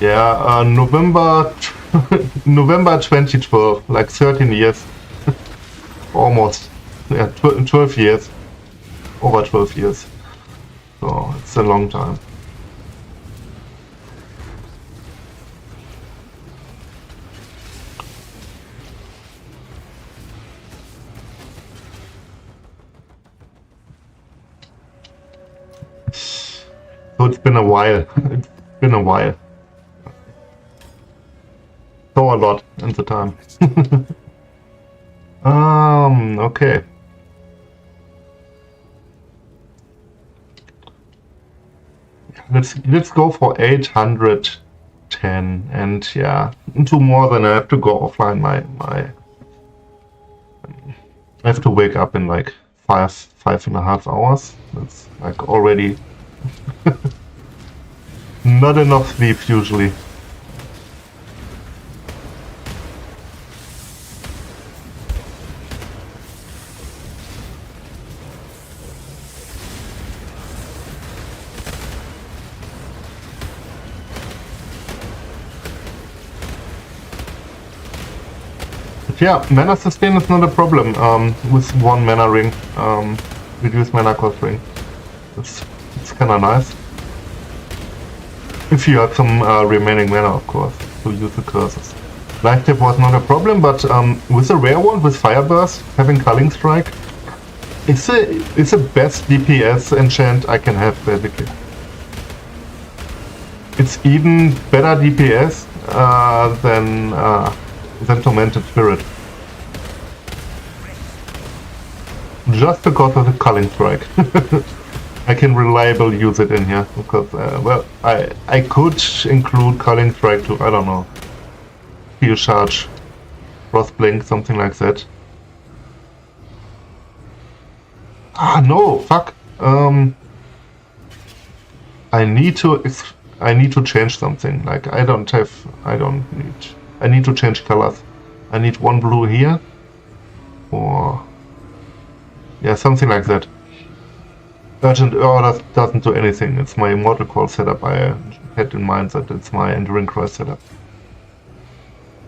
A: Yeah, November November 2012, like 13 years. Almost. Yeah, 12 years. Over 12 years. So it's a long time. So it's been a while. It's been a while. So a lot in the time. Okay. Let's go for 810, and yeah, 2 more, then I have to go offline. I have to wake up in like 5.5 hours. That's like already not enough sleep usually. Yeah, mana sustain is not a problem with 1 mana ring, reduce mana cost ring. It's kinda nice. If you have some remaining mana, of course, to use the curses. Life tip was not a problem, but with the rare one, with Fire Burst, having Culling Strike, it's the best DPS enchant I can have, basically. It's even better DPS than Tormented Spirit. Just because of the Culling Strike. I can reliably use it in here, because, well, I could include Culling Strike to, I don't know, Steel Charge, Frost Blink, something like that. Ah, no, fuck. I need to change something. Like, I need to change colors. I need 1 blue here, or yeah, something like that. Urgent Orders doesn't do anything. It's my Immortal Call setup. I had in mind that it's my Enduring Cry setup.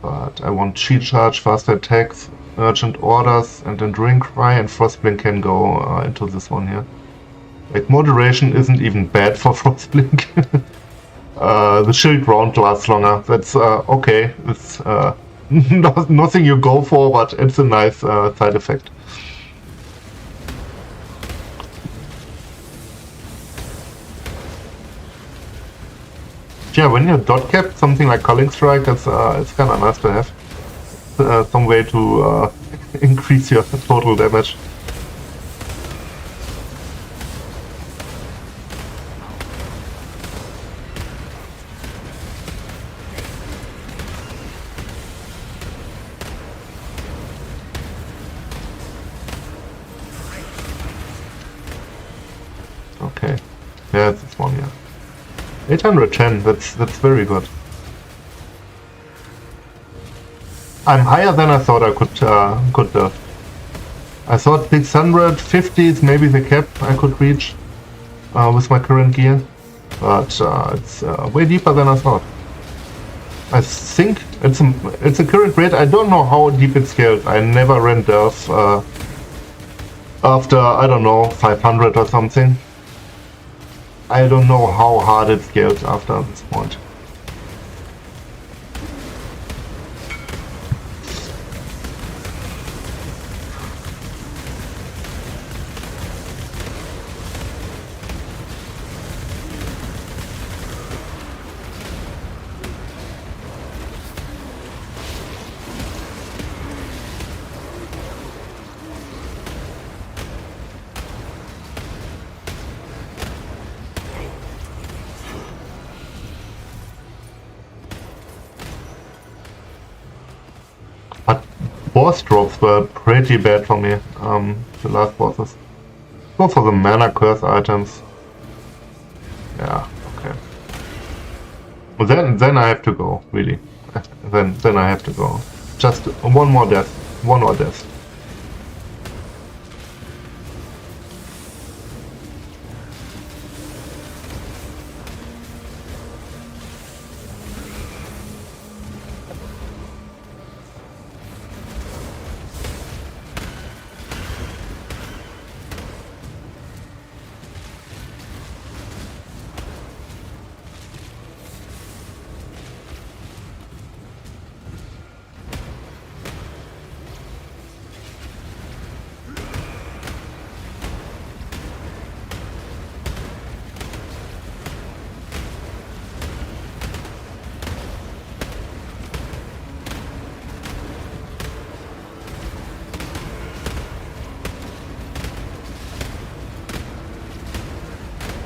A: But I want Shield Charge, Faster Attacks, Urgent Orders, and Enduring Cry, and Frostblink can go into this one here. Like, Moderation isn't even bad for Frostblink. The shield round lasts longer. That's okay. It's nothing you go for, but it's a nice side effect. yeah, when you're dot capped, something like Culling Strike, it's kind of nice to have some way to increase your total damage. Okay, yeah, it's this one, yeah. 810, that's very good. I'm higher than I thought I could build. I thought 650 is maybe the cap I could reach with my current gear, but it's way deeper than I thought. I think it's a current rate. I don't know how deep it scaled. I never ran Delve after, I don't know, 500 or something. I don't know how hard it scales after this point. But boss drops were pretty bad for me, the last bosses. Go for the mana curse items. Yeah, okay. Well, then I have to go, really. Then I have to go. Just one more death. One more death.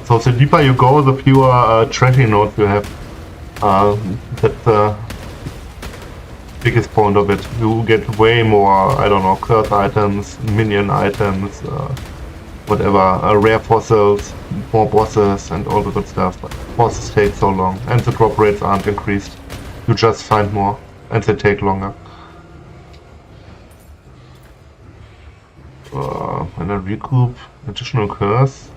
A: So the deeper you go, the fewer tracking nodes you have. That's the biggest point of it. You get way more, I don't know, curse items, minion items, whatever, rare fossils, more bosses and all the good stuff. But bosses take so long and the drop rates aren't increased. You just find more and they take longer. And a recoup, additional curse.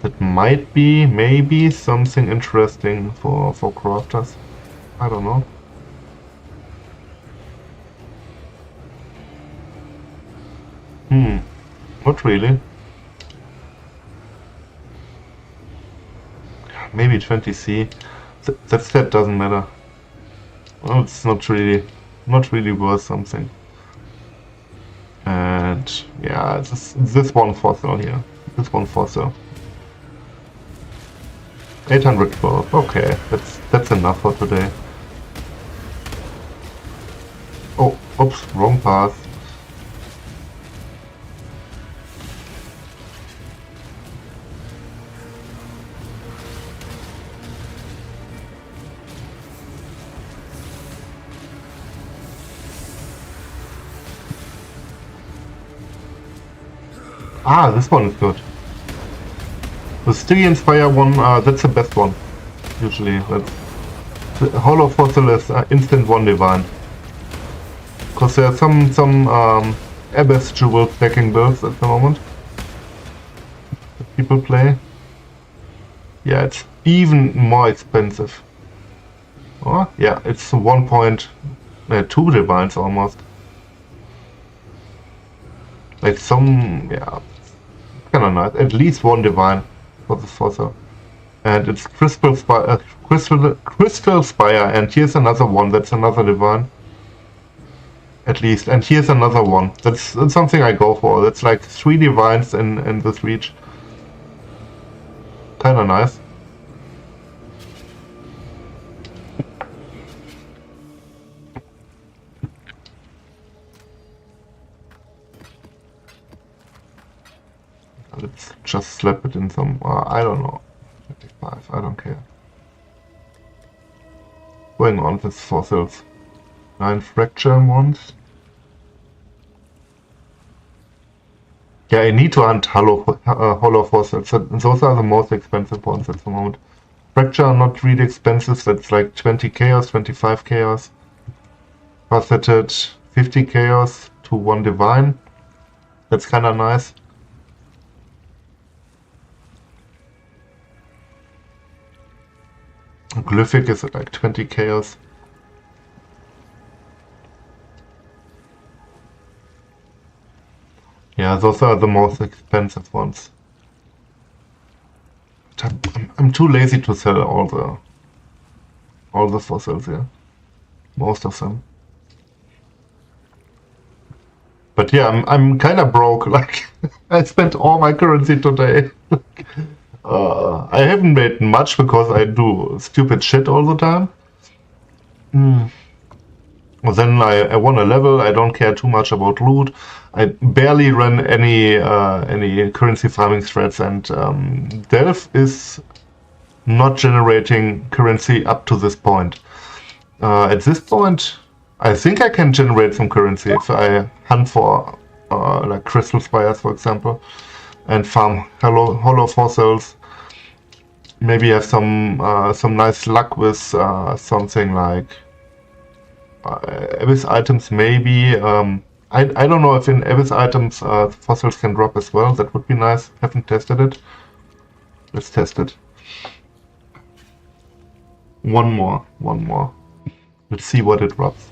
A: That might be, maybe, something interesting for crafters. I don't know. Not really. Maybe 20C. That doesn't matter. Well, it's not really worth something. And yeah, this one fossil here. This one fossil. 812. Okay, that's enough for today. Oh, oops, wrong path. Ah, this one is good. The Stygian Spire one, that's the best one. Usually, the Hollow Fossil is instant one divine. Because there are some Abyss Jewel stacking builds at the moment that people play. Yeah, it's even more expensive. Oh, yeah, it's 1.2 divines almost. Like yeah, kind of nice. At least one divine for this fossil. And it's Crystal Spire, and here's another one, that's another divine. At least, and here's another one. That's something I go for. That's like 3 divines in this reach. Kinda nice. Let's just slap it in some, I don't know, 25, I don't care. Going on with fossils. 9 fracture ones. Yeah, I need to hunt hollow fossils. Those are the most expensive ones at the moment. Fracture are not really expensive, that's like 20 chaos, 25 chaos. Faceted 50 chaos to 1 divine. That's kinda nice. Glyphic is like 20 chaos. Yeah, those are the most expensive ones. I'm too lazy to sell all the fossils here. Most of them. But yeah, I'm kind of broke. Like I spent all my currency today. I haven't made much because I do stupid shit all the time. Well, then I won a level. I don't care too much about loot. I barely run any currency farming threads, and Delph is not generating currency up to this point. At this point, I think I can generate some currency if I hunt for like crystal spires, for example, and farm hollow fossils. Maybe have some nice luck with something like Abyss items. Maybe I don't know if in Abyss items fossils can drop as well. That would be nice. Haven't tested it. Let's test it. One more. Let's see what it drops.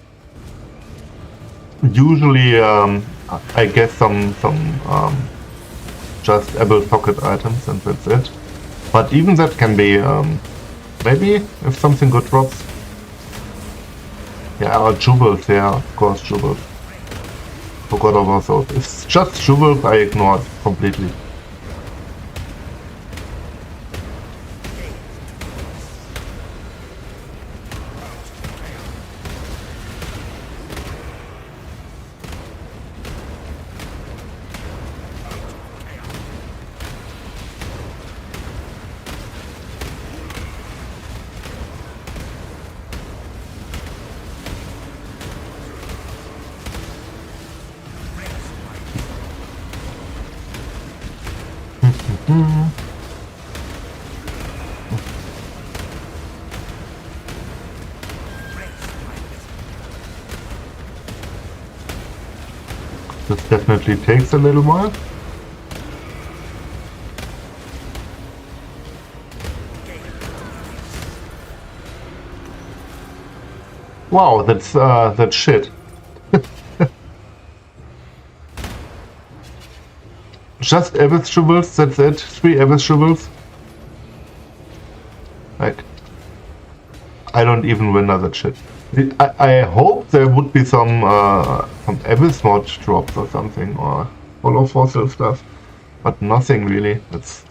A: Usually, I get some just able socket items, and that's it. But even that can be maybe if something good drops. Yeah, or jewels. Yeah, of course, jewels. Forgot about those. If it's just jewels, I ignore it completely. This definitely takes a little while. Wow, that's shit. Just Abyss jewels, that's it. 3 Abyss jewels. Like, I don't even win that shit. I hope there would be some Abyss mod drops or something, or hollow fossil stuff, but nothing really. That's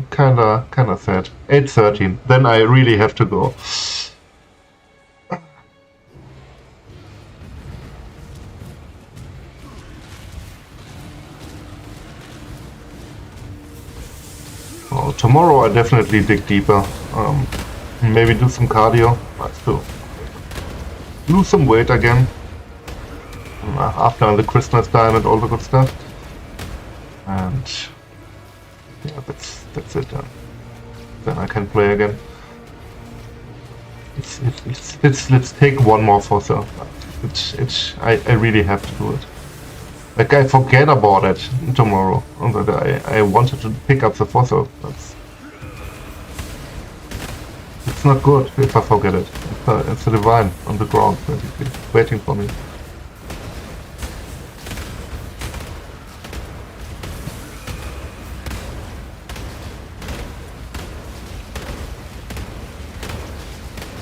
A: kinda sad. 8:13. Then I really have to go. Oh, tomorrow I definitely dig deeper. Maybe do some cardio. To lose some weight again after the Christmas time and all the good stuff. And yeah, that's it. Then I can play again. Let's take one more fossil. I really have to do it. Like I forget about it tomorrow. That I wanted to pick up the fossil. It's not good if I forget it. It's a divine on the ground, basically, waiting for me.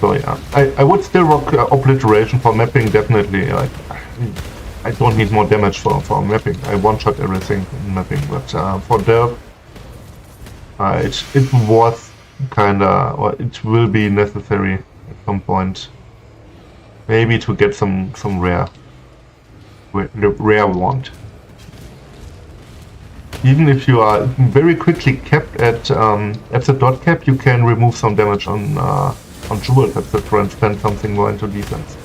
A: So yeah, I would still rock obliteration for mapping, definitely. Like, I don't need more damage for mapping. I one-shot everything in mapping, but for Delph, it was kinda, or it will be necessary at some point, maybe to get some rare wand. even if you are very quickly capped at the dot cap, you can remove some damage on jewels, etc., and spend something more into defense.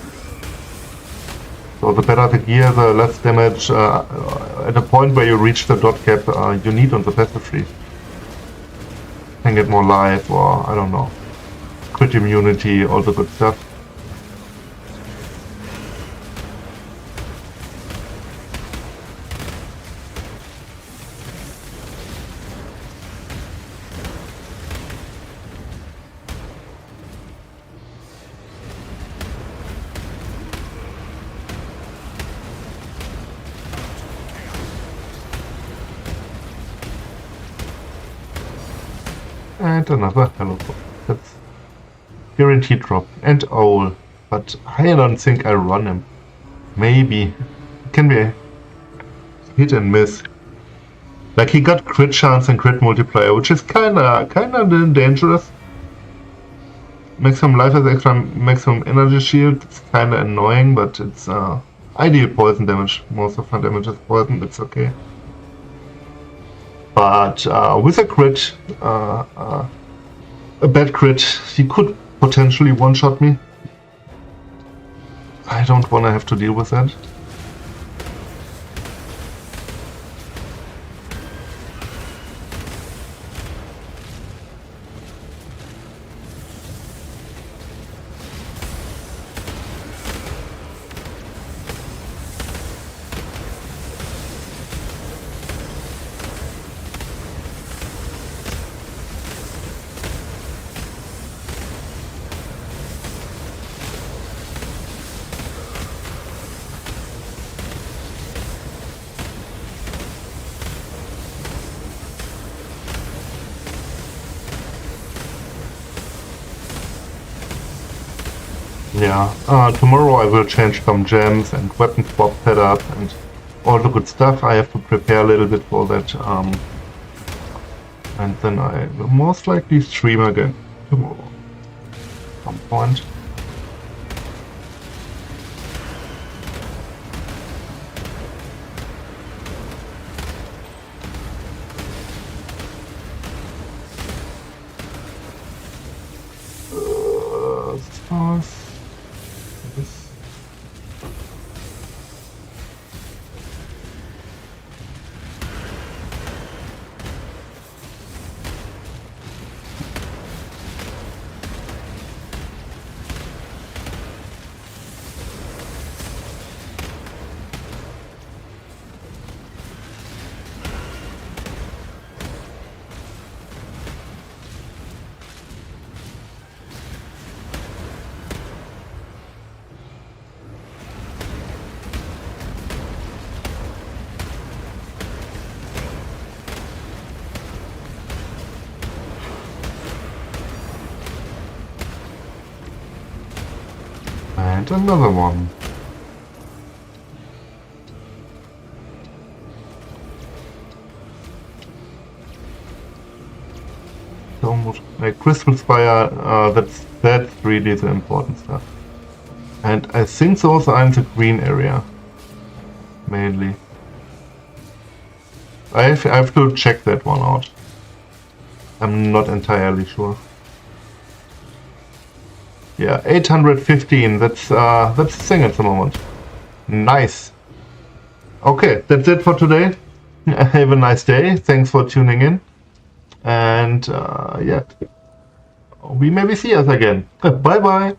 A: So the better the gear, the less damage at a point where you reach the dot cap you need on the passive tree. Can get more life, or I don't know, crit immunity, all the good stuff. And another hello. That's guaranteed drop. And owl. But I don't think I run him. Maybe. It can be a hit and miss. Like he got crit chance and crit multiplier, which is kinda dangerous. Maximum life has extra maximum energy shield. It's kinda annoying, but it's ideal poison damage. Most of my damage is poison, it's okay. But with a crit, a bad crit, he could potentially one-shot me. I don't want to have to deal with that. Yeah, tomorrow I will change some gems and weapon swap setup and all the good stuff. I have to prepare a little bit for that. And then I will most likely stream again tomorrow. At some point. Stars. This. And another one. So much like Crystal Spire, that's really the important stuff. And I think those are in the green area. Mainly. I have to check that one out. I'm not entirely sure. Yeah, 815, that's the thing at the moment. Nice. Okay, that's it for today. Have a nice day. Thanks for tuning in. And yeah, we maybe see us again. Bye bye.